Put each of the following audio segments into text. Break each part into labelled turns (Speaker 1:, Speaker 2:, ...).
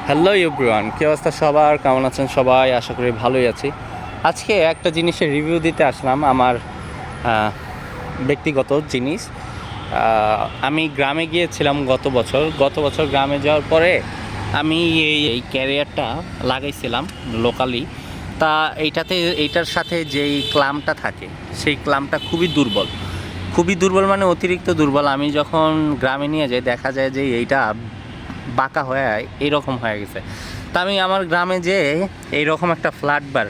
Speaker 1: Hello everyone, কী অবস্থা সবার? কেমন আছেন সবাই? আশা করি ভালোই আছি। আজকে একটা জিনিসের রিভিউ দিতে আসলাম, আমার ব্যক্তিগত জিনিস। আমি গ্রামে গিয়েছিলাম গত বছর গ্রামে যাওয়ার পরে আমি এই ক্যারিয়ারটা লাগাইছিলাম লোকালি। তা এইটার সাথে যেই ক্লামটা থাকে সেই ক্লামটা খুবই দুর্বল, মানে অতিরিক্ত দুর্বল। আমি যখন গ্রামে নিয়ে যাই দেখা যায় যে এইটা বাঁকা হয়ে এইরকম হয়ে গেছে। তা আমি আমার গ্রামে যে এইরকম একটা ফ্ল্যাট বার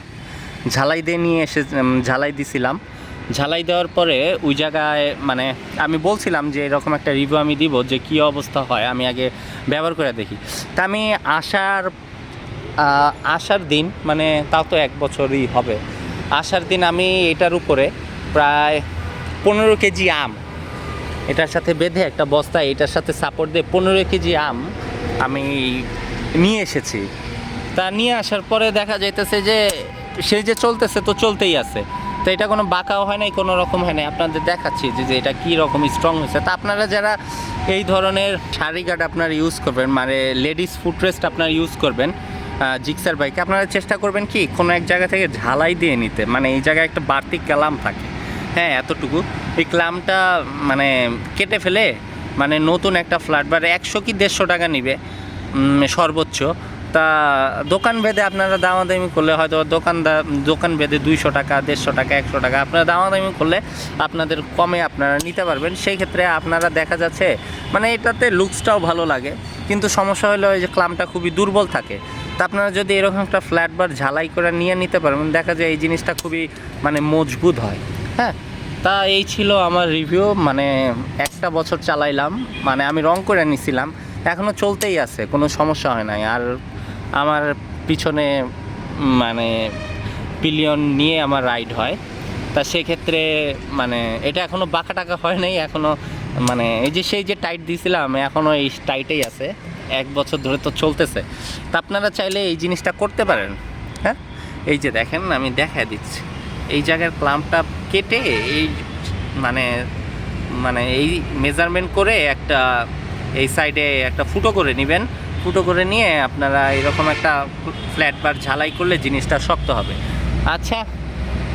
Speaker 1: ঝালাই দিয়ে নিয়ে এসে ঝালাই দিছিলাম। ঝালাই দেওয়ার পরে ওই জায়গায় মানে আমি বলছিলাম যে এরকম একটা রিভিউ আমি দিব, যে কী অবস্থা হয় আমি আগে ব্যবহার করে দেখি। তা আমি আসার দিন, মানে তাও তো 1 বছরই হবে, আসার দিন আমি এটার উপরে প্রায় 15 কেজি আম এটার সাথে বেঁধে একটা বস্তা, এটার সাথে সাপোর্ট দিয়ে 15 কেজি আম আমি নিয়ে এসেছি। তা নিয়ে আসার পরে দেখা যাইতেছে যে সে যে চলতেছে তো চলতেই আছে। তো এটা কোনো বাঁকাও হয় নাই, কোনো রকম হয় নাই। আপনাদের দেখাচ্ছি যে এটা কী রকম স্ট্রং হয়েছে। তা আপনারা যারা এই ধরনের শাড়ি গার্ড আপনারা ইউজ করবেন, মানে লেডিস ফুটরেস্ট আপনারা ইউজ করবেন জিক্সার বাইকে, আপনারা চেষ্টা করবেন কি কোনো এক জায়গা থেকে ঝালাই দিয়ে নিতে। মানে এই জায়গায় একটা বাড়তি ক্লাম থাকে, হ্যাঁ এতটুকু, এই ক্লামটা মানে কেটে ফেলে মানে নতুন একটা ফ্ল্যাট বার 100 কি 150 টাকা নিবে সর্বোচ্চ। তা দোকান ভেদে আপনারা দামাদামি করলে হয়তো দোকান ভেদে 200 টাকা, 150 টাকা, 100 টাকা আপনারা দামাদামি করলে আপনাদের কমে আপনারা নিতে পারবেন। সেই ক্ষেত্রে আপনারা দেখা যাচ্ছে মানে এটাতে লুকসটাও ভালো লাগে, কিন্তু সমস্যা হলো এই যে ক্লামটা খুবই দুর্বল থাকে। তা আপনারা যদি এরকম একটা ফ্ল্যাট বার ঝালাই করে নিয়ে নিতে পারবেন, দেখা যায় এই জিনিসটা খুবই মানে মজবুত হয়। হ্যাঁ, তা এই ছিল আমার রিভিউ। মানে 1 বছর চালাইলাম, মানে আমি রং করে নিছিলাম, এখনও চলতেই আছে, কোনো সমস্যা হয় নাই। আর আমার পিছনে মানে পিলিয়ন নিয়ে আমার রাইড হয়। তা সেক্ষেত্রে মানে এটা এখনও বাঁকা টাকা হয় নাই, এখনও মানে এই যে সেই যে টাইট দিয়েছিলাম এখনও এই টাইটেই আছে, 1 বছর ধরে তো চলতেছে। তা আপনারা চাইলে এই জিনিসটা করতে পারেন। হ্যাঁ, এই যে দেখেন আমি দেখায় দিচ্ছি, এই জায়গার ক্লাম্পটা কেটে এই মানে মানে এই মেজারমেন্ট করে একটা এই সাইডে একটা ফুটো করে নেবেন। ফুটো করে নিয়ে আপনারা এরকম একটা ফ্ল্যাট বার ঝালাই করলে জিনিসটা শক্ত হবে। আচ্ছা,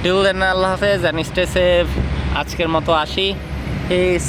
Speaker 1: টিল দেন, আল্লাহ হাফেজ, অ্যান্ড স্টে সেফ। আজকের মতো আসি, পিস।